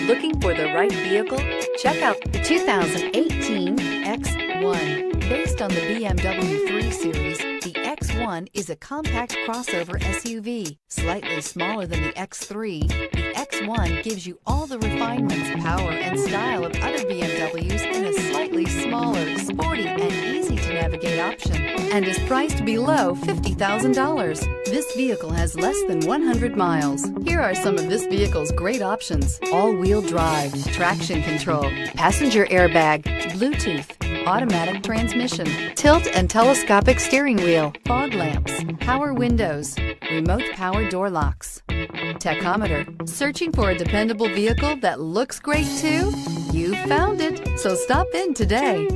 Looking for the right vehicle? Check out the 2018 X1. Based on the BMW 3 Series, the X1 is a compact crossover SUV. Slightly smaller than the X3, the X1 gives you all the refinements, power, and style of other BMWs in a slightly smaller, sporty, and easy-to-navigate option, and is priced below $50,000. This vehicle has less than 100 miles. Here are some of this vehicle's great options: all-wheel drive, traction control, passenger airbag, Bluetooth, automatic transmission, tilt and telescopic steering wheel, fog lamps, power windows, remote power door locks, tachometer. Searching for a dependable vehicle that looks great too? You found it, so stop in today.